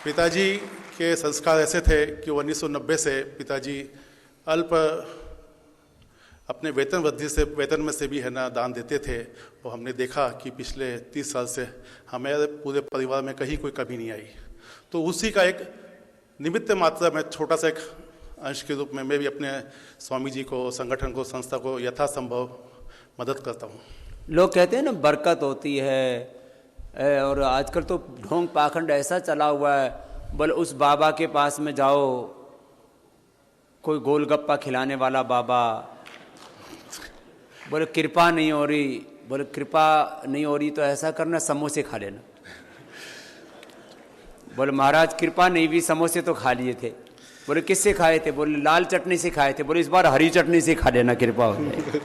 पिताजी के संस्कार ऐसे थे कि 1990 से पिताजी अल्प अपने वेतन में से भी है ना दान देते थे। और हमने देखा कि पिछले 30 साल से हमारे पूरे परिवार में कहीं कोई कमी नहीं आई। तो उसी का एक निमित्त मात्रा में छोटा सा एक अंश के रूप में मैं भी अपने स्वामी जी को, संगठन को, संस्था को यथासंभव मदद करता हूँ। लोग कहते हैं ना बरकत होती है, और आजकल तो ढोंग पाखंड ऐसा चला हुआ है, बोले उस बाबा के पास में जाओ, कोई गोलगप्पा खिलाने वाला बाबा, बोले कृपा नहीं हो रही, बोले कृपा नहीं हो रही तो ऐसा करना समोसे खा लेना। बोले महाराज कृपा नहीं भी, समोसे तो खा लिए थे। बोले किससे खाए थे? बोले लाल चटनी से खाए थे। बोले इस बार हरी चटनी से खा लेना, कृपा हो जाए।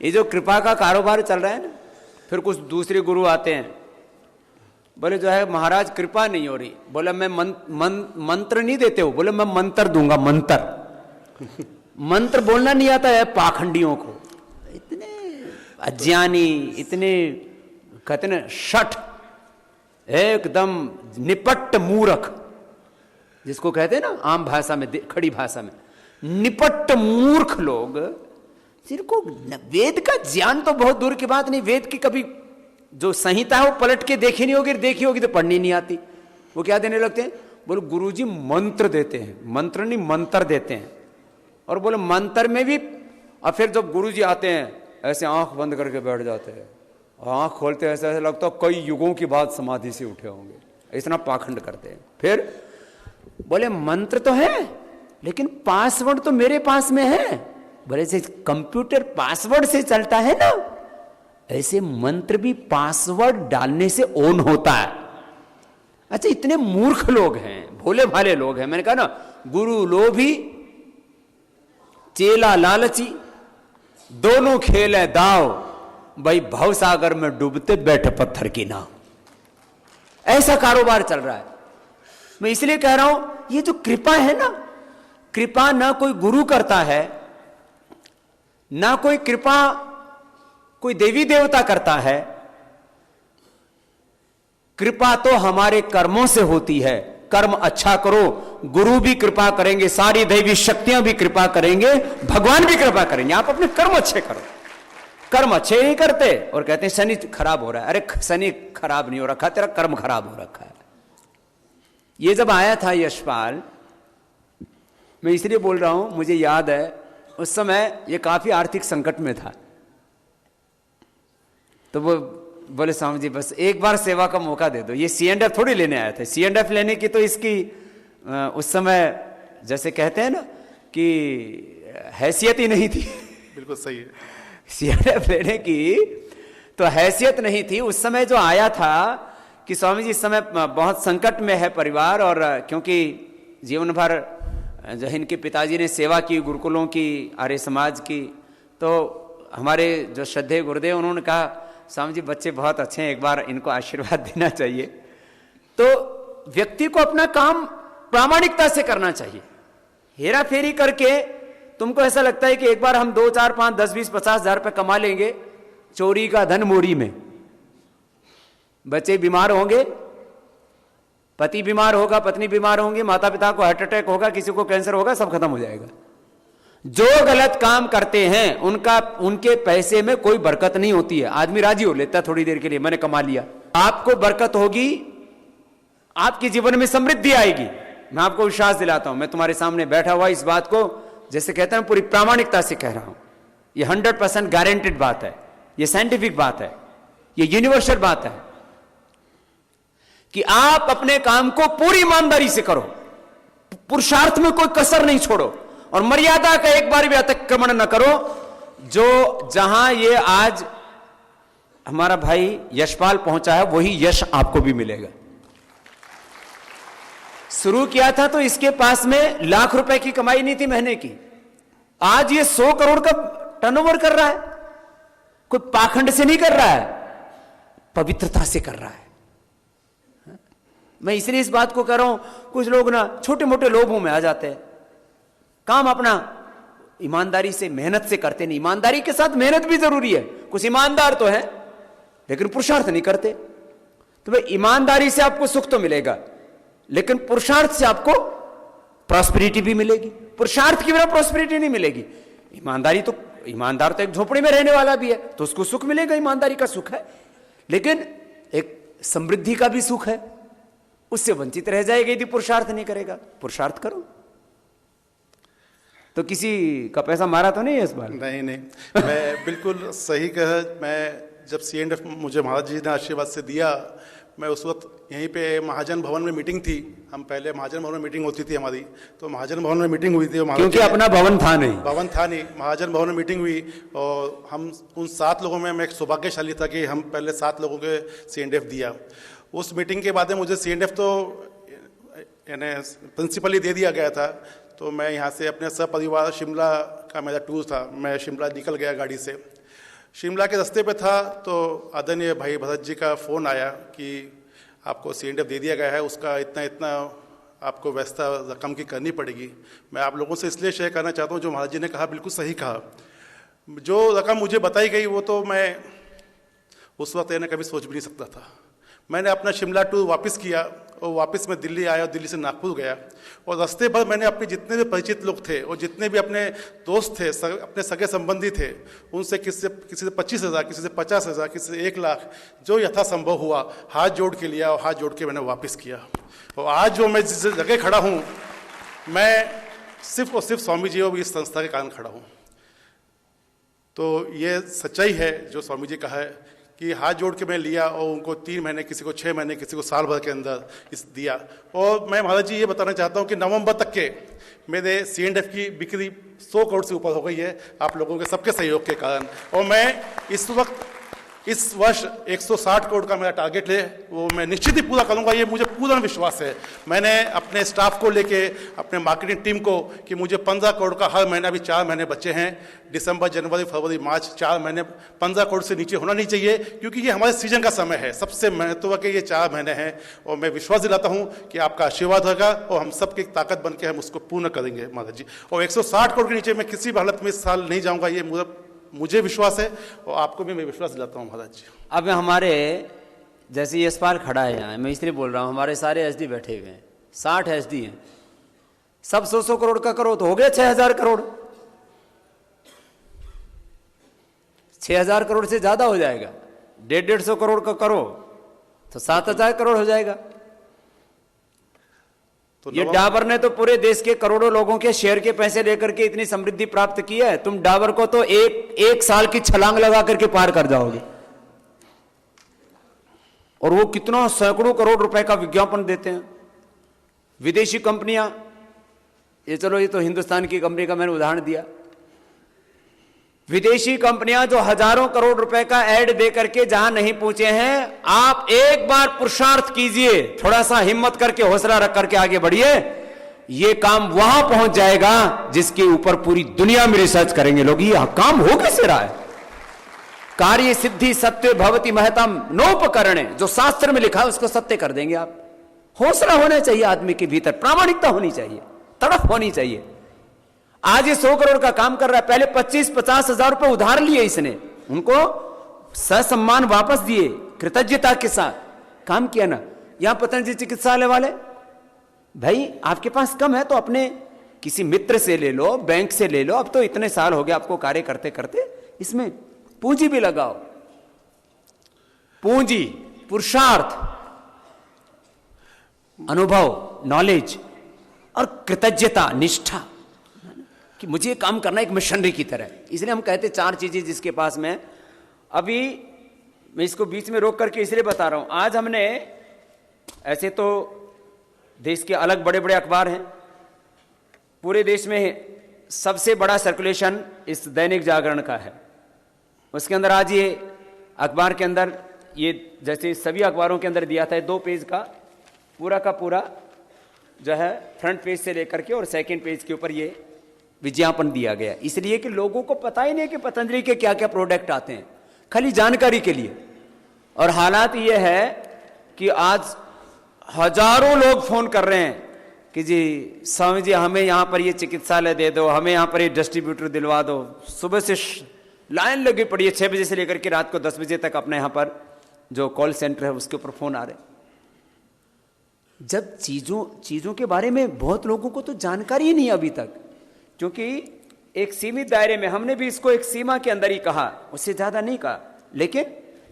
ये जो कृपा का कारोबार चल रहा है ना, फिर कुछ दूसरे गुरु आते हैं, बोले जो है महाराज कृपा नहीं हो रही। बोले मैं मंत्र नहीं देते हो? बोले मैं मंत्र दूंगा, मंत्र बोलना नहीं आता है पाखंडियों को। इतने अज्ञानी, इतने कहते ना शठ, एकदम निपट्ट मूर्ख, जिसको कहते हैं ना आम भाषा में, खड़ी भाषा में निपट्ट मूर्ख लोग, जिनको वेद का ज्ञान तो बहुत दूर की बात नहीं, वेद की कभी जो संहिता है वो पलट के देखी नहीं होगी, देखी होगी तो पढ़नी नहीं आती। वो क्या देने लगते हैं? बोले गुरुजी मंत्र देते हैं, मंत्र नहीं मंत्र देते हैं। और बोले मंत्र में भी, और फिर जब गुरुजी आते हैं ऐसे आंख बंद करके बैठ जाते हैं, आंख खोलते हैं ऐसा लगता है कई युगों की बाद समाधि से उठे होंगे, इतना पाखंड करते हैं। फिर बोले मंत्र तो है लेकिन पासवर्ड तो मेरे पास में है। बोले से कंप्यूटर पासवर्ड से चलता है ना, ऐसे मंत्र भी पासवर्ड डालने से ऑन होता है। अच्छा, इतने मूर्ख लोग हैं, भोले भाले लोग हैं। मैंने कहा ना, गुरु लोभी चेला लालची, दोनों खेले दाव, भाई भवसागर में डूबते बैठे पत्थर की नाव। ऐसा कारोबार चल रहा है। मैं इसलिए कह रहा हूं, ये जो कृपा है ना, कृपा ना कोई गुरु करता है, ना कोई कृपा कोई देवी देवता करता है। कृपा तो हमारे कर्मों से होती है। कर्म अच्छा करो, गुरु भी कृपा करेंगे, सारी दैवी शक्तियां भी कृपा करेंगे, भगवान भी कृपा करेंगे। आप अपने कर्म अच्छे करो। कर्म अच्छे नहीं करते और कहते हैं शनि खराब हो रहा है। अरे शनि खराब नहीं हो रखा, तेरा कर्म खराब हो रखा है। ये जब आया था यशपाल, मैं इसलिए बोल रहा हूं, मुझे याद है उस समय ये काफी आर्थिक संकट में था। तो वो बोले स्वामी जी बस एक बार सेवा का मौका दे दो। ये C&F थोड़ी लेने आए थे। C&F लेने की तो इसकी उस समय जैसे कहते हैं ना कि हैसियत ही नहीं थी। बिल्कुल सही है। C&F लेने की तो हैसियत नहीं थी। उस समय जो आया था कि स्वामी जी इस समय बहुत संकट में है परिवार, और क्योंकि जीवन भर जो इनके पिताजी ने सेवा की गुरुकुलों की, आर्य समाज की, तो हमारे जो श्रद्धेय गुरुदेव उन्होंने कहा स्वामी जी बच्चे बहुत अच्छे हैं, एक बार इनको आशीर्वाद देना चाहिए। तो व्यक्ति को अपना काम प्रामाणिकता से करना चाहिए। हेरा फेरी करके तुमको ऐसा लगता है कि एक बार हम 2, 4, 5, 10, 20, 50 हजार रुपये कमा लेंगे, चोरी का धन मोरी में। बच्चे बीमार होंगे, पति बीमार होगा, पत्नी बीमार होंगे, माता पिता को हार्ट अटैक होगा, किसी को कैंसर होगा, सब खत्म हो जाएगा। जो गलत काम करते हैं उनके पैसे में कोई बरकत नहीं होती है। आदमी राजी हो लेता है थोड़ी देर के लिए, मैंने कमा लिया। आपको बरकत होगी, आपके जीवन में समृद्धि आएगी। मैं आपको विश्वास दिलाता हूं, मैं तुम्हारे सामने बैठा हुआ इस बात को जैसे कहते हैं पूरी प्रामाणिकता से कह रहा हूं। ये 100% गारंटेड बात है, ये साइंटिफिक बात है, ये यूनिवर्सल बात है कि आप अपने काम को पूरी ईमानदारी से करो, पुरुषार्थ में कोई कसर नहीं छोड़ो, और मर्यादा का एक बार भी अतिक्रमण न करो। जो जहां ये आज हमारा भाई यशपाल पहुंचा है, वही यश आपको भी मिलेगा। शुरू किया था तो इसके पास में लाख रुपए की कमाई नहीं थी महीने की, आज ये 100 करोड़ का टर्नओवर कर रहा है। कोई पाखंड से नहीं कर रहा है, पवित्रता से कर रहा है। मैं इसलिए इस बात को कह रहा हूं, कुछ लोग ना छोटे मोटे लोभों में आ जाते हैं, काम अपना ईमानदारी से मेहनत से करते नहीं। ईमानदारी के साथ मेहनत भी जरूरी है। कुछ ईमानदार तो है लेकिन पुरुषार्थ नहीं करते। तो भाई ईमानदारी से आपको सुख तो मिलेगा, लेकिन पुरुषार्थ से आपको प्रॉस्पेरिटी भी मिलेगी। पुरुषार्थ की बिना प्रॉस्पेरिटी नहीं मिलेगी। ईमानदार तो एक झोपड़ी में रहने वाला भी है, तो उसको सुख मिलेगा, ईमानदारी का सुख है। लेकिन एक समृद्धि का भी सुख है, उससे वंचित रह जाएगा यदि पुरुषार्थ नहीं करेगा। पुरुषार्थ करो। तो किसी का पैसा मारा तो नहीं है इस बार? नहीं, मैं बिल्कुल सही कहा। मैं जब CNF मुझे महाराज जी ने आशीर्वाद से दिया, मैं उस वक्त यहीं पे महाजन भवन में मीटिंग थी। हम पहले महाजन भवन में मीटिंग होती थी हमारी, तो महाजन भवन में मीटिंग हुई थी। क्योंकि अपना भवन था नहीं, महाजन भवन में मीटिंग हुई, और हम उन 7 लोगों में मैं एक सौभाग्यशाली था कि हम पहले 7 लोगों के CNF दिया। उस मीटिंग के बाद मुझे CNF तो यानी प्रिंसिपली दे दिया गया था। तो मैं यहाँ से अपने सपरिवार, शिमला का मेरा टूर था, मैं शिमला निकल गया गाड़ी से। शिमला के रास्ते पे था तो आदरणीय भाई भरत जी का फ़ोन आया कि आपको CNF दे दिया गया है, उसका इतना इतना आपको व्यवस्था रकम की करनी पड़ेगी। मैं आप लोगों से इसलिए शेयर करना चाहता हूँ, जो महाराज जी ने कहा बिल्कुल सही कहा। जो रकम मुझे बताई गई वो तो मैं उस वक्त कभी सोच भी नहीं सकता था। मैंने अपना शिमला टूर वापस किया, और वापस मैं दिल्ली आया और दिल्ली से नागपुर गया, और रास्ते भर मैंने अपने जितने भी परिचित लोग थे और जितने भी अपने दोस्त थे, अपने सगे संबंधी थे, उनसे किसी से 25,000, किसी से 50,000, किसी से 1 लाख, जो यथासंभव हुआ हाथ जोड़ के लिया, और हाथ जोड़ के मैंने वापस किया। और आज जो मैं जिस जगह खड़ा हूँ, मैं सिर्फ और सिर्फ स्वामी जी और इस संस्था के कारण खड़ा हूँ। तो ये सच्चाई है जो स्वामी जी कहा है कि हाथ जोड़ के मैं लिया, और उनको 3 महीने, किसी को 6 महीने, किसी को साल भर के अंदर इस दिया। और मैं महाराज जी ये बताना चाहता हूँ कि नवंबर तक के मेरे CNF की बिक्री 100 करोड़ से ऊपर हो गई है, आप लोगों के सबके सहयोग के कारण। और मैं इस वर्ष 160 करोड़ का मेरा टारगेट है, वो मैं निश्चित ही पूरा करूंगा, ये मुझे पूरा विश्वास है। मैंने अपने स्टाफ को लेके, अपने मार्केटिंग टीम को, कि मुझे 15 करोड़ का हर महीना, अभी 4 महीने बचे हैं, दिसंबर, जनवरी, फरवरी, मार्च, 4 महीने 15 करोड़ से नीचे होना नहीं चाहिए, क्योंकि ये हमारे सीजन का समय है। सबसे महत्व के ये 4 महीने हैं, और मैं विश्वास दिलाता हूँ कि आपका आशीर्वाद होगा, और हम सबकी ताकत बन के हम उसको पूर्ण करेंगे महाराज जी। और 160 करोड़ के नीचे मैं किसी भी हालत में इस साल नहीं जाऊँगा, ये मुझे विश्वास है, और आपको भी मैं विश्वास दिलाता हूँ महाराज जी। अब हमारे जैसे यशपाल खड़ा है यहाँ, मैं इसलिए बोल रहा हूँ, हमारे सारे SD बैठे हुए हैं, 60 SD हैं, सब 100 करोड़ का करो तो हो गया 6,000 करोड़। 6,000 करोड़ से ज्यादा हो जाएगा। 150 करोड़ का करो तो 7,000 करोड़ हो जाएगा। तो ये डाबर ने तो पूरे देश के करोड़ों लोगों के शेयर के पैसे लेकर के इतनी समृद्धि प्राप्त की है, तुम डाबर को तो एक साल की छलांग लगा करके पार कर जाओगे। और वो कितना सैकड़ों करोड़ रुपए का विज्ञापन देते हैं विदेशी कंपनियां। ये चलो, ये तो हिंदुस्तान की कंपनी का मैंने उदाहरण दिया। विदेशी कंपनियां जो हजारों करोड़ रुपए का ऐड दे करके जहां नहीं पहुंचे हैं, आप एक बार पुरुषार्थ कीजिए, थोड़ा सा हिम्मत करके, हौसला रख करके आगे बढ़िए, ये काम वहां पहुंच जाएगा जिसके ऊपर पूरी दुनिया में रिसर्च करेंगे लोग, ये काम हो कैसे रहा है। कार्य सिद्धि सत्य भवति महतम नोपकरणे, जो शास्त्र में लिखा है उसको सत्य कर देंगे आप। हौसला होना चाहिए आदमी के भीतर, प्रामाणिकता होनी चाहिए, तड़फ होनी चाहिए। आज ये 100 करोड़ का काम कर रहा है, पहले 25-50 हजार रुपए उधार लिए इसने, उनको ससम्मान वापस दिए, कृतज्ञता के साथ काम किया ना। यहां पतंजलि चिकित्सालय वाले, भाई आपके पास कम है तो अपने किसी मित्र से ले लो, बैंक से ले लो, अब तो इतने साल हो गए आपको कार्य करते करते, इसमें पूंजी भी लगाओ। पूंजी, पुरुषार्थ, अनुभव, नॉलेज और कृतज्ञता, निष्ठा कि मुझे काम करना एक मिशनरी की तरह। इसलिए हम कहते 4 चीजें जिसके पास में। अभी मैं इसको बीच में रोक करके इसलिए बता रहा हूं, आज हमने, ऐसे तो देश के अलग बड़े बड़े अखबार हैं, पूरे देश में सबसे बड़ा सर्कुलेशन इस दैनिक जागरण का है। उसके अंदर आज ये अखबार के अंदर, ये जैसे सभी अखबारों के अंदर दिया था, 2 पेज का पूरा जो है फ्रंट पेज से लेकर के और सेकंड पेज के ऊपर ये विज्ञापन दिया गया, इसलिए कि लोगों को पता ही नहीं कि पतंजलि के क्या क्या प्रोडक्ट आते हैं, खाली जानकारी के लिए। और हालात ये है कि आज हजारों लोग फोन कर रहे हैं कि जी स्वामी जी हमें यहां पर ये चिकित्सालय दे दो, हमें यहां पर ये डिस्ट्रीब्यूटर दिलवा दो। सुबह से लाइन लगी पड़ी है, 6 बजे से लेकर के रात को 10 बजे तक अपने यहां पर जो कॉल सेंटर है उसके ऊपर फोन आ रहे। जब चीजों के बारे में बहुत लोगों को तो जानकारी ही नहीं अभी तक, क्योंकि एक सीमित दायरे में, हमने भी इसको एक सीमा के अंदर ही कहा, उससे ज्यादा नहीं कहा। लेकिन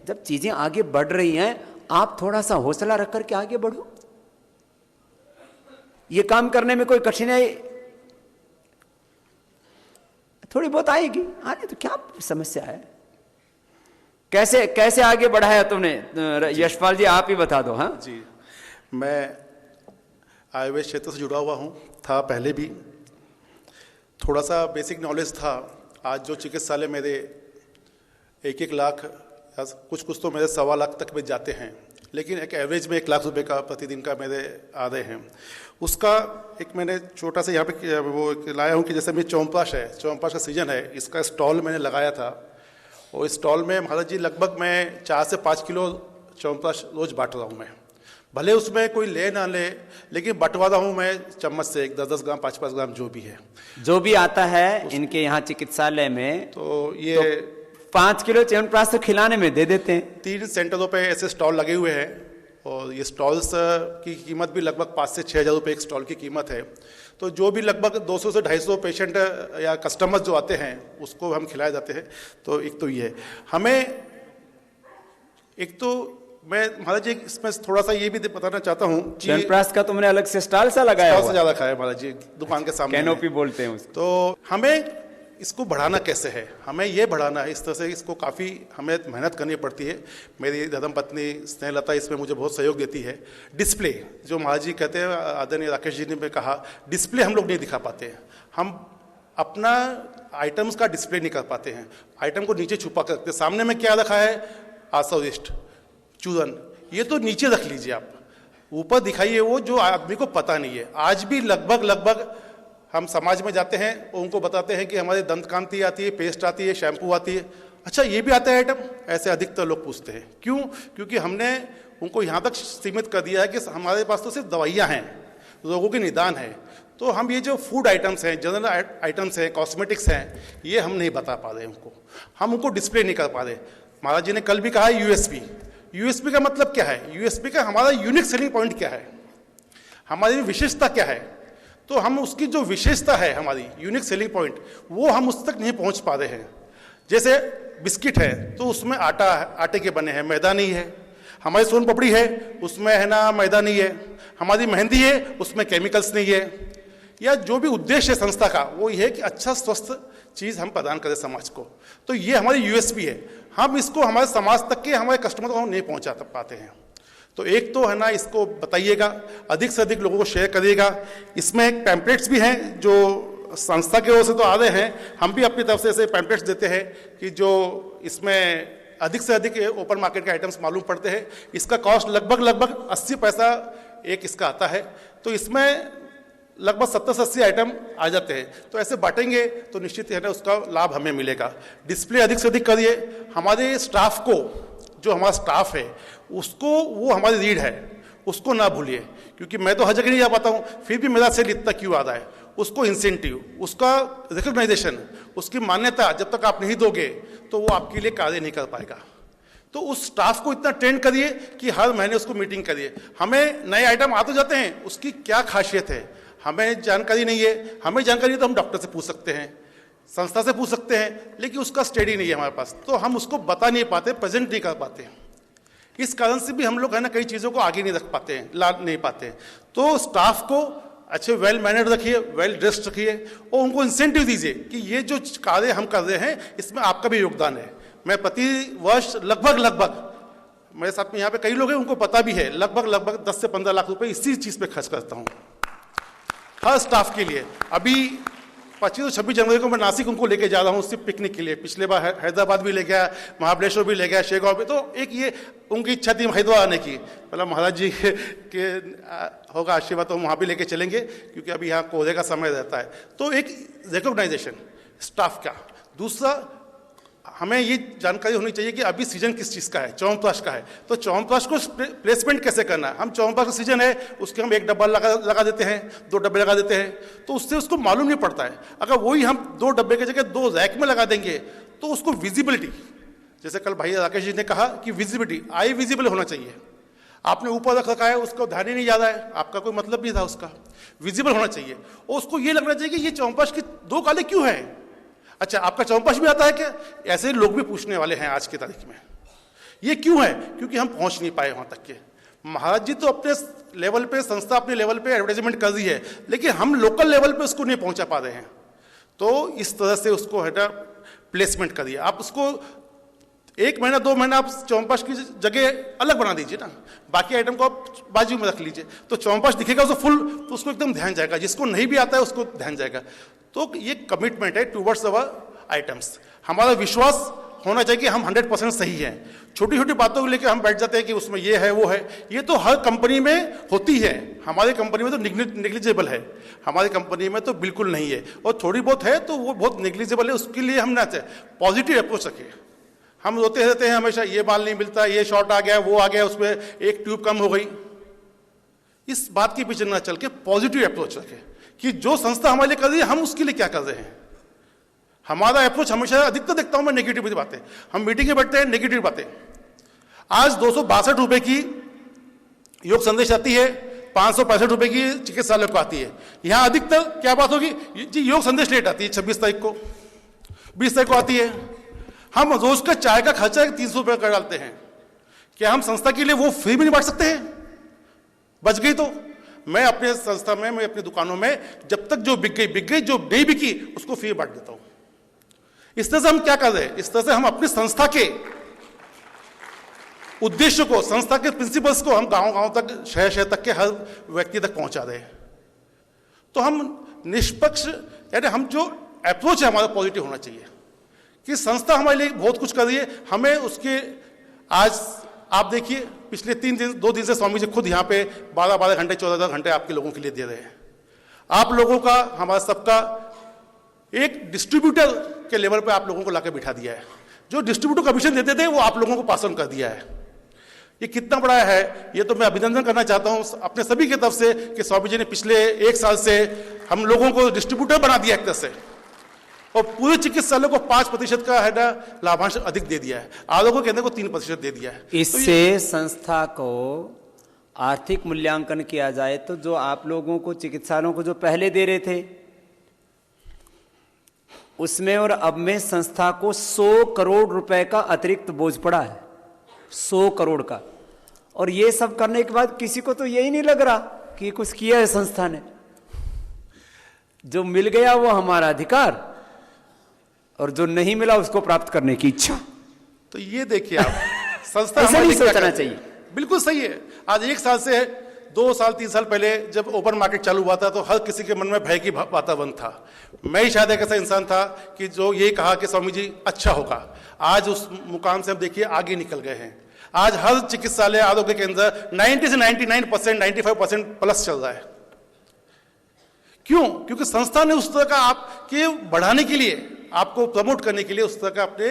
जब चीजें आगे बढ़ रही हैं, आप थोड़ा सा हौसला रख करके आगे बढ़ो। ये काम करने में कोई कठिनाई थोड़ी बहुत आएगी, आने तो क्या समस्या है। कैसे आगे बढ़ाया तुमने यशपाल जी, आप ही बता दो। हाँ जी, मैं आयुर्वेद क्षेत्र से जुड़ा हुआ हूँ, था पहले भी, थोड़ा सा बेसिक नॉलेज था। आज जो चिकित्सालय मेरे 1-1 लाख, कुछ तो मेरे 1.25 लाख तक भी जाते हैं, लेकिन एक एवरेज में 1 लाख रुपए का प्रतिदिन का मेरे आ रहे हैं। उसका एक मैंने छोटा सा यहाँ पे वो लाया हूँ कि जैसे मेरी च्यवनप्राश है, च्यवनप्राश का सीजन है, इसका स्टॉल मैंने लगाया था। और इस स्टॉल में महाराज जी लगभग मैं 4 से 5 किलो च्यवनप्राश रोज बांट रहा हूँ मैं। भले उसमें कोई ले ना ले, लेकिन बंटवा रहा हूँ मैं चम्मच से, 10-10 ग्राम, 5-5 ग्राम जो भी है, जो भी आता है इनके यहाँ चिकित्सालय में। तो ये 5 किलो च्यवनप्राश तो खिलाने में दे देते हैं। 3 सेंटरों पे ऐसे स्टॉल लगे हुए हैं, और ये स्टॉल्स की कीमत भी लगभग 5 से 6 हज़ार रुपये एक स्टॉल की कीमत है। तो जो भी लगभग 200 से 250 पेशेंट या कस्टमर्स जो आते हैं उसको हम खिलाए जाते हैं। तो एक तो ये है, हमें एक तो मैं महाराज जी इसमें थोड़ा सा ये भी बताना चाहता हूँ, च्यवनप्राश का तुमने अलग से स्टॉल सा लगाया हुआ? स्टॉल से ज़्यादा खाया महाराज जी, दुकान के सामने कैनोपी बोलते हैं उसको। तो हमें इसको बढ़ाना कैसे है, हमें ये बढ़ाना है, इस तरह से इसको काफ़ी हमें मेहनत करनी पड़ती है। मेरी धर्मपत्नी स्नेहलता इसमें मुझे बहुत सहयोग देती है। डिस्प्ले जो महाराज जी कहते हैं, आदरणीय राकेश जी ने कहा, डिस्प्ले हम लोग नहीं दिखा पाते हैं, हम अपना आइटम्स का डिस्प्ले नहीं कर पाते हैं, आइटम को नीचे छुपा कर रखते हैं। सामने में क्या रखा है, आसोरिस्ट, चूरन, ये तो नीचे रख लीजिए, आप ऊपर दिखाइए वो जो आदमी को पता नहीं है। आज भी लगभग हम समाज में जाते हैं और उनको बताते हैं कि हमारे दंत कांति आती है, पेस्ट आती है, शैम्पू आती है, अच्छा ये भी आता है आइटम, ऐसे अधिकतर लोग पूछते हैं। क्यों? क्योंकि हमने उनको यहाँ तक सीमित कर दिया है कि हमारे पास तो सिर्फ दवाइयाँ हैं, रोगों के निदान है। तो हम ये जो फूड आइटम्स हैं, जनरल आइटम्स हैं, कॉस्मेटिक्स हैं, ये हम नहीं बता पा रहे उनको, हम उनको डिस्प्ले नहीं कर पा रहे। महाराज जी ने कल भी कहा यूएसपी का मतलब क्या है, यूएसपी का हमारा यूनिक सेलिंग पॉइंट क्या है, हमारी विशेषता क्या है। तो हम उसकी जो विशेषता है, हमारी यूनिक सेलिंग पॉइंट, वो हम उस तक नहीं पहुंच पा रहे हैं। जैसे बिस्किट है तो उसमें आटे के बने हैं, मैदा नहीं है। हमारी सोन पापड़ी है उसमें है ना मैदा नहीं है। हमारी मेहंदी है उसमें केमिकल्स नहीं है। या जो भी उद्देश्य है संस्था का, वो ये है कि अच्छा स्वस्थ चीज़ हम प्रदान करें समाज को। तो ये हमारी यूएसपी है, हम इसको हमारे समाज तक के हमारे कस्टमर को हम नहीं पहुंचा पाते हैं। तो एक तो है ना, इसको बताइएगा, अधिक से अधिक लोगों को शेयर करिएगा। इसमें एक पैम्पलेट्स भी हैं जो संस्था की ओर से तो आ रहे हैं, हम भी अपनी तरफ से ऐसे पैम्पलेट्स देते हैं कि जो इसमें अधिक से अधिक ओपन मार्केट के आइटम्स मालूम पड़ते हैं। इसका कॉस्ट लगभग 80 पैसा एक इसका आता है। तो इसमें लगभग 70 से 80 आइटम आ जाते हैं। तो ऐसे बांटेंगे तो निश्चित है ना उसका लाभ हमें मिलेगा। डिस्प्ले अधिक से अधिक करिए। हमारे स्टाफ को, जो हमारा स्टाफ है उसको, वो हमारी रीढ़ है, उसको ना भूलिए। क्योंकि मैं तो हर जगह नहीं जा पाता हूँ, फिर भी मेरा सेल इतना क्यों आ रहा है, उसको इंसेंटिव, उसका रिकॉग्नाइजेशन, उसकी मान्यता जब तक आप नहीं दोगे तो वो आपके लिए कार्य नहीं कर पाएगा। तो उस स्टाफ को इतना ट्रेन करिए कि हर महीने उसको मीटिंग करिए। हमें नए आइटम आते जाते हैं, उसकी क्या खासियत है हमें जानकारी नहीं है। हमें जानकारी है तो हम डॉक्टर से पूछ सकते हैं, संस्था से पूछ सकते हैं, लेकिन उसका स्टडी नहीं है हमारे पास, तो हम उसको बता नहीं पाते, प्रेजेंट नहीं कर पाते। इस कारण से भी हम लोग है ना कई चीज़ों को आगे नहीं रख पाते हैं, ला नहीं पाते हैं। तो स्टाफ को अच्छे वेल मैनर्ड रखिए, वेल ड्रेस्ड रखिए और उनको इंसेंटिव दीजिए कि ये जो कार्य हम कर रहे हैं इसमें आपका भी योगदान है। मैं प्रति वर्ष लगभग मेरे साथ में यहाँ पे कई लोग हैं, उनको पता भी है, लगभग 10 से 15 लाख रुपए इसी चीज़ पे खर्च करता हूँ हर स्टाफ के लिए। अभी 25 और 26 जनवरी को मैं नासिक उनको लेके जा रहा हूँ सिर्फ पिकनिक के लिए। पिछले बार हैदराबाद भी ले गया, महाबलेश्वर भी ले गया, शेगांव भी। तो एक ये उनकी इच्छा थी हैदराबाद आने की। मतलब महाराज जी के होगा आशीर्वाद तो हम वहाँ भी लेके चलेंगे, क्योंकि अभी यहाँ कोहरे का समय रहता है। तो एक रिकॉग्नाइजेशन स्टाफ का। दूसरा, हमें ये जानकारी होनी चाहिए कि अभी सीजन किस चीज़ का है, च्यवनप्राश का है। तो च्यवनप्राश को प्लेसमेंट कैसे करना है। हम च्यवनप्राश का सीजन है, उसके हम 1 डब्बा लगा देते हैं, 2 डब्बे लगा देते हैं, तो उससे उसको मालूम नहीं पड़ता है। अगर वही हम 2 डब्बे की जगह 2 रैक में लगा देंगे तो उसको विजिबिलिटी, जैसे कल भाई राकेश जी ने कहा कि विजिबिलिटी, आई विजिबल होना चाहिए। आपने ऊपर रख रखा है, उसको ध्यान ही नहीं जा रहा है, आपका कोई मतलब नहीं था उसका। विजिबल होना चाहिए और उसको ये लगना चाहिए कि ये च्यवनप्राश के 2 काले क्यों हैं। अच्छा, आपका च्यवनप्राश भी आता है क्या? ऐसे लोग भी पूछने वाले हैं आज की तारीख में, ये क्यों है? क्योंकि हम पहुंच नहीं पाए वहां तक के। महाराज जी तो अपने लेवल पे, संस्था अपने लेवल पे एडवर्टाइजमेंट कर रही है, लेकिन हम लोकल लेवल पे उसको नहीं पहुंचा पा रहे हैं। तो इस तरह से उसको है ना प्लेसमेंट करिए। आप उसको 1 महीना 2 महीना आप च्यवनप्राश की जगह अलग बना दीजिए ना, बाकी आइटम को आप बाजू में रख लीजिए, तो च्यवनप्राश दिखेगा उसको फुल, तो उसको एकदम ध्यान जाएगा। जिसको नहीं भी आता है उसको ध्यान जाएगा। तो ये कमिटमेंट है टूवर्ड्स अवर आइटम्स। हमारा विश्वास होना चाहिए कि हम 100% सही हैं। छोटी छोटी बातों को लेकर हम बैठ जाते हैं कि उसमें ये है वो है, ये तो हर कंपनी में होती है। हमारी कंपनी में तो नेग्लिजिबल है, हमारी कंपनी में तो बिल्कुल नहीं है, और थोड़ी बहुत है तो वो बहुत नेग्लिजिबल है। उसके लिए हम ना पॉजिटिव अप्रोच रखें। हम रोते रहते हैं हमेशा, ये बाल नहीं मिलता, ये शॉर्ट आ गया, वो आ गया, उसमें एक ट्यूब कम हो गई। इस बात के पीछे ना चल के पॉजिटिव अप्रोच रखें कि जो संस्था हमारे लिए कर रही है हम उसके लिए क्या कर रहे हैं। हमारा अप्रोच हमेशा, अधिकतर देखता हूं मैं नेगेटिव बातें, हम मीटिंग में बैठते हैं नेगेटिव बातें। आज 262 रुपए की योग संदेश आती है, 565 रुपए की चिकित्सालय को आती है। यहां अधिकतर क्या बात होगी जी, योग संदेश लेट आती है 26 तारीख को, 20 तारीख को आती है। हम रोज का चाय का खर्चा 300 रुपए कर डालते हैं, क्या हम संस्था के लिए वो फ्री भी नहीं बांट सकते हैं? बच गई तो मैं अपने संस्था में, मैं अपनी दुकानों में जब तक जो बिक गई, जो नहीं बिकी उसको फ्री बांट देता हूं। इस तरह से हम क्या कर रहे हैं? इस तरह से हम अपनी संस्था के उद्देश्य को, संस्था के प्रिंसिपल्स को हम गांव-गांव तक, शहर तक के हर व्यक्ति तक पहुंचा रहे हैं। तो हम निष्पक्ष, यानी हम जो अप्रोच है हमारा पॉजिटिव होना चाहिए कि संस्था हमारे लिए बहुत कुछ कर रही है, हमें उसके, आज आप देखिए पिछले 2 दिन से स्वामी जी खुद यहाँ पे 12-12 घंटे 14 घंटे आपके लोगों के लिए दे रहे हैं। आप लोगों का, हमारा सबका एक डिस्ट्रीब्यूटर के लेवल पे आप लोगों को लाकर बिठा दिया है। जो डिस्ट्रीब्यूटर कमीशन देते थे वो आप लोगों को पास ऑन कर दिया है। ये कितना बड़ा है, ये तो मैं अभिनंदन करना चाहता हूं अपने सभी की तरफ से कि स्वामी जी ने पिछले 1 साल से हम लोगों को डिस्ट्रीब्यूटर बना दिया एक तरह से, और पूरे चिकित्सालय को 5% का है ना लाभांश अधिक दे दिया है, आरोग्य केंद्र को 3% दे दिया है। इससे संस्था को आर्थिक मूल्यांकन किया जाए तो जो आप लोगों को चिकित्सालयों को जो पहले दे रहे थे उसमें और अब में संस्था को 100 करोड़ रुपए का अतिरिक्त बोझ पड़ा है, 100 करोड़ का। और ये सब करने के बाद किसी को तो यही नहीं लग रहा कि कुछ किया है संस्था ने। जो मिल गया वो हमारा अधिकार, और जो नहीं मिला उसको प्राप्त करने की इच्छा। तो ये देखिए आप, संस्था ऐसा नहीं सोचना चाहिए। बिल्कुल सही है। आज 1 साल से 2 साल 3 साल पहले जब ओपन मार्केट चालू हुआ था तो हर किसी के मन में भय की वातावरण था। मैं ही शायद एक ऐसा इंसान था कि जो ये कहा कि स्वामी जी अच्छा होगा। आज उस मुकाम से हम देखिए आगे निकल गए हैं। आज हर चिकित्सालय, आरोग्य केंद्र 90 से 99%, 95% प्लस चल रहा है। क्यों? क्योंकि संस्था ने उस तरह का आपके बढ़ाने के लिए, आपको प्रमोट करने के लिए उस तरह का आपने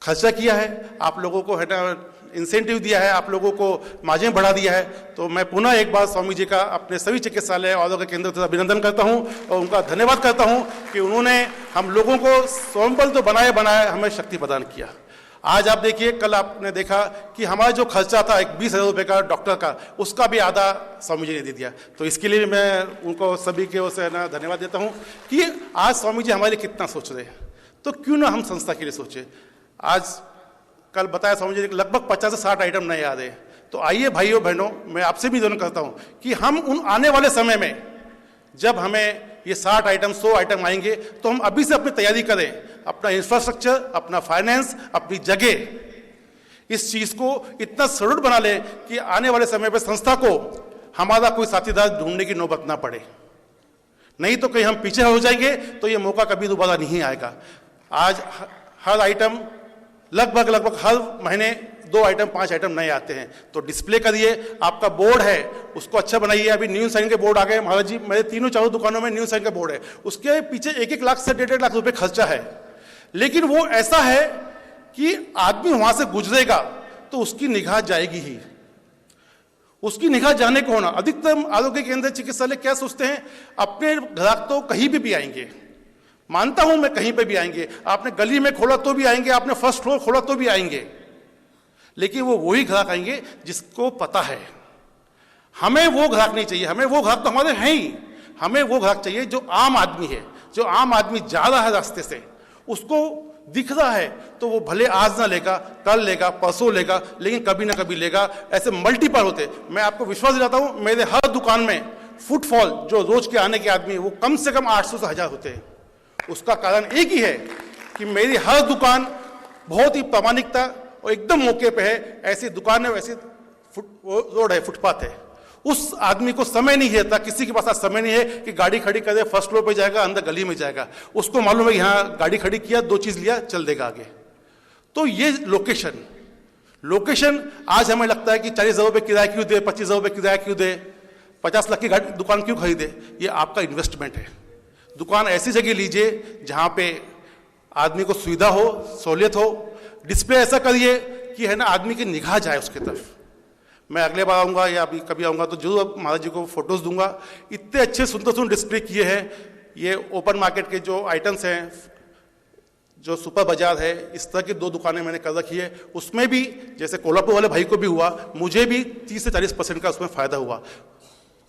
खर्चा किया है, आप लोगों को है ना इंसेंटिव दिया है, आप लोगों को मार्जिन बढ़ा दिया है। तो मैं पुनः एक बार स्वामी जी का अपने सभी चिकित्सालय और आरोग्य केंद्र से अभिनंदन करता हूं और उनका धन्यवाद करता हूं कि उन्होंने हम लोगों को स्वयंबल तो बनाए हमें शक्ति प्रदान किया। आज आप देखिए, कल आपने देखा कि हमारा जो खर्चा था 20,000 रुपये का डॉक्टर का, उसका भी आधा स्वामी जी ने दे दिया। तो इसके लिए मैं उनको सभी के ओर से ना धन्यवाद देता हूँ कि आज स्वामी जी हमारे लिए कितना सोच रहे हैं। तो क्यों ना हम संस्था के लिए सोचे। आज कल बताया स्वामी जी लगभग 50 से 60 आइटम नए आ रहे हैं। तो आइए भाइयों बहनों, मैं आपसे भी दोनों करता हूँ कि हम उन आने वाले समय में जब हमें ये 60 आइटम 100 आइटम आएंगे तो हम अभी से अपनी तैयारी करें, अपना इंफ्रास्ट्रक्चर, अपना फाइनेंस, अपनी जगह, इस चीज को इतना सुदृढ़ बना लें कि आने वाले समय में संस्था को हमारा कोई साथीदार ढूंढने की नौबत ना पड़े। नहीं तो कहीं हम पीछे हो जाएंगे तो ये मौका कभी दोबारा नहीं आएगा। आज हर आइटम लगभग हर महीने 2 आइटम 5 आइटम नए आते हैं। तो डिस्प्ले करिए, आपका बोर्ड है उसको अच्छा बनाइए। अभी न्यू साइन के बोर्ड आ गए महाराज जी, मेरे 3-4 दुकानों में न्यू साइन का बोर्ड है, उसके पीछे 1-1 लाख से 1.5 लाख रुपए खर्चा है। लेकिन वो ऐसा है कि आदमी वहां से गुजरेगा तो उसकी निगाह जाएगी ही। उसकी निगाह जाने को होना, अधिकतम आरोग्य केंद्र चिकित्सालय क्या सोचते हैं, अपने ग्राहक तो कहीं भी आएंगे, मानता हूं मैं, कहीं पे भी आएंगे, आपने गली में खोला तो भी आएंगे, आपने फर्स्ट फ्लोर खोला तो भी आएंगे, लेकिन वो वही ग्राहक आएंगे जिसको पता है। हमें वो ग्राहक नहीं चाहिए, हमें वो ग्राहक तो हमारे हैं ही, हमें वो ग्राहक चाहिए जो आम आदमी है, जो आम आदमी जा रहा है रास्ते से, उसको दिख रहा है तो वो भले आज ना लेगा, कल लेगा, परसों लेगा, लेकिन कभी ना कभी लेगा। ऐसे मल्टीपल होते। मैं आपको विश्वास दिलाता हूं, मेरे हर दुकान में फुटफॉल, जो रोज के आने के आदमी, वो कम से कम 800 से 1000 होते हैं। उसका कारण एक ही है कि मेरी हर दुकान बहुत ही प्रामाणिकता और एकदम मौके पे है। ऐसी दुकान है, वैसी रोड है, फुटपाथ है। उस आदमी को समय नहीं रहता, किसी के पास आज समय नहीं है कि गाड़ी खड़ी करे, फर्स्ट फ्लोर पे जाएगा, अंदर गली में जाएगा। उसको मालूम है कि यहाँ गाड़ी खड़ी किया, 2 चीज लिया, चल देगा आगे। तो ये लोकेशन आज हमें लगता है कि 40,000 रुपये किराया क्यों दे, 25,000 रुपये किराया क्यों दे, 50 लाख की दुकान क्यों खरीदे। ये आपका इन्वेस्टमेंट है। दुकान ऐसी जगह लीजिए जहां पे आदमी को सुविधा हो, सहूलियत हो। डिस्प्ले ऐसा करिए कि है ना, आदमी की निगाह जाए उसकी तरफ। मैं अगले बार आऊंगा या अभी कभी आऊंगा तो जरूर महाराज जी को फोटोज दूंगा। इतने अच्छे सुंदर डिस्प्ले किए हैं। ये ओपन मार्केट के जो आइटम्स हैं, जो सुपर बाजार है, इस तरह की 2 दुकानें मैंने कर रखी है। उसमें भी जैसे कोल्हापुर वाले भाई को भी हुआ, मुझे भी 30 से 40% का उसमें फायदा हुआ।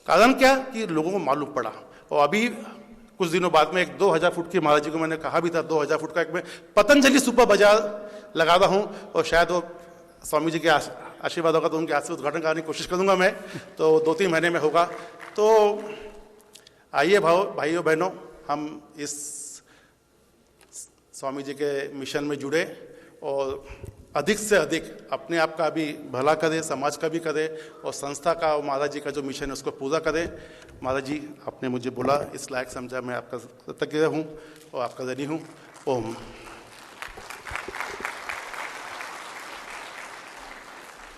कारण क्या कि लोगों को मालूम पड़ा। और अभी कुछ दिनों बाद में एक 2000 फुट की, महाराज जी को मैंने कहा भी था, 2000 फुट का एक मैं पतंजलि सुपर बाजार लगा रहा हूं। और शायद वो स्वामी जी के आशीर्वाद होगा तो उनके हाथ से उद्घाटन करने की कोशिश करूंगा मैं, तो 2-3 महीने में होगा। तो आइए भाइयों बहनों, हम इस स्वामी जी के मिशन में जुड़े और अधिक से अधिक अपने आप का भी भला करें, समाज का भी करें, और संस्था का और महाराज जी का जो मिशन है उसको पूरा करें। महाराज जी, आपने मुझे बोला, इस लायक समझा, मैं आपका कृतज्ञ हूँ और आपका ऋणी हूँ। ओम।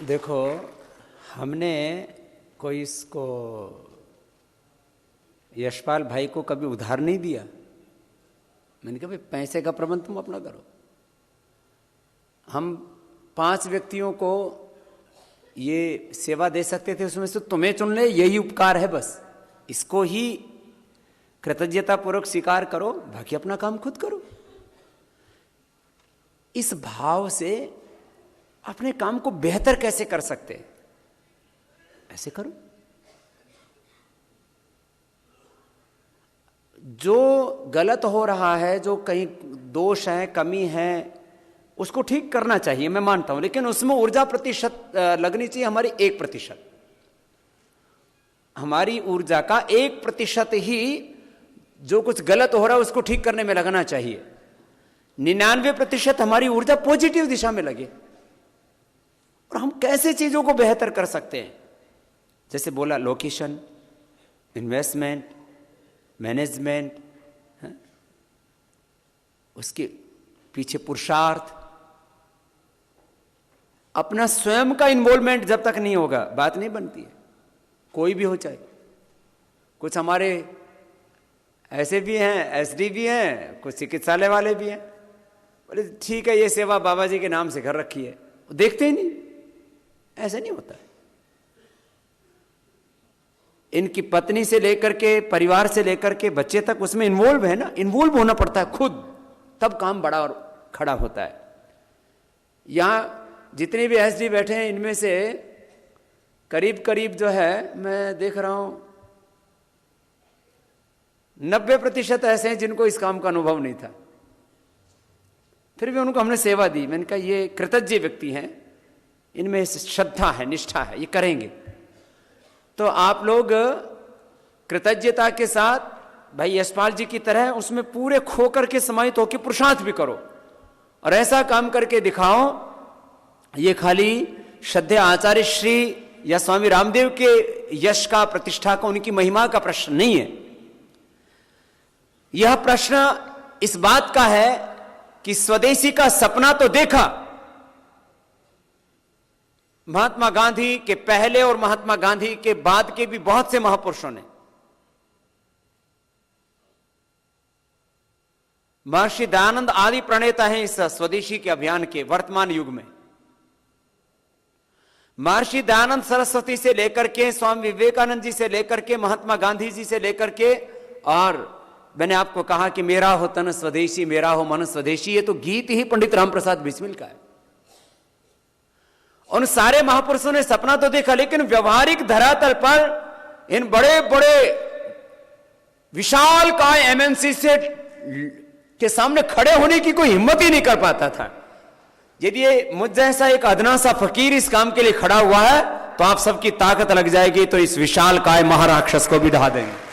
देखो, हमने कोई इसको यशपाल भाई को कभी उधार नहीं दिया। मैंने कहा भाई पैसे का प्रबंध तुम अपना करो। हम 5 व्यक्तियों को ये सेवा दे सकते थे, उसमें से तुम्हें चुन ले, यही उपकार है बस। इसको ही कृतज्ञतापूर्वक स्वीकार करो, बाकी अपना काम खुद करो। इस भाव से अपने काम को बेहतर कैसे कर सकते हैं, ऐसे करो। जो गलत हो रहा है, जो कहीं दोष है, कमी है, उसको ठीक करना चाहिए, मैं मानता हूं, लेकिन उसमें ऊर्जा प्रतिशत लगनी चाहिए हमारी 1%। हमारी ऊर्जा का 1% ही जो कुछ गलत हो रहा है उसको ठीक करने में लगना चाहिए। 99% हमारी ऊर्जा पॉजिटिव दिशा में लगे। और हम कैसे चीजों को बेहतर कर सकते हैं, जैसे बोला लोकेशन, इन्वेस्टमेंट, मैनेजमेंट, उसके पीछे पुरुषार्थ, अपना स्वयं का इन्वॉल्वमेंट जब तक नहीं होगा बात नहीं बनती है, कोई भी हो चाहे। कुछ हमारे ऐसे भी हैं, एसडी भी हैं, कुछ चिकित्सालय वाले भी हैं, बोले ठीक है ये सेवा बाबा जी के नाम से कर रखी है, देखते ही नहीं। ऐसा नहीं होता। इनकी पत्नी से लेकर के, परिवार से लेकर के बच्चे तक उसमें इन्वॉल्व है ना, इन्वॉल्व होना पड़ता है खुद, तब काम बड़ा और खड़ा होता है। यहां जितने भी एसडी बैठे हैं, इनमें से करीब करीब जो है, मैं देख रहा हूं 90% ऐसे हैं जिनको इस काम का अनुभव नहीं था, फिर भी उनको हमने सेवा दी। मैंने कहा ये कृतज्ञ व्यक्ति हैं, इनमें श्रद्धा है, निष्ठा है, ये करेंगे। तो आप लोग कृतज्ञता के साथ भाई यशपाल जी की तरह उसमें पूरे खोकर के समाहित होकर पुरुषार्थ भी करो और ऐसा काम करके दिखाओ। ये खाली श्रद्धेय आचार्य श्री या स्वामी रामदेव के यश का, प्रतिष्ठा का, उनकी महिमा का प्रश्न नहीं है। यह प्रश्न इस बात का है कि स्वदेशी का सपना तो देखा महात्मा गांधी के पहले और महात्मा गांधी के बाद के भी बहुत से महापुरुषों ने। महर्षि दयानंद आदि प्रणेता हैं इस स्वदेशी के अभियान के वर्तमान युग में। महर्षि दयानंद सरस्वती से लेकर के, स्वामी विवेकानंद जी से लेकर के, महात्मा गांधी जी से लेकर के और मैंने आपको कहा कि मेरा हो तन स्वदेशी, मेरा हो मन स्वदेशी, ये तो गीत ही पंडित राम प्रसाद बिस्मिल का है। उन सारे महापुरुषों ने सपना तो देखा, लेकिन व्यवहारिक धरातल पर इन बड़े बड़े विशाल काय एमएनसी से के सामने खड़े होने की कोई हिम्मत ही नहीं कर पाता था। यदि ये मुझ जैसा एक अदना सा फकीर इस काम के लिए खड़ा हुआ है तो आप सबकी ताकत लग जाएगी, तो इस विशाल काय महाराक्षस को भी ढा देंगे।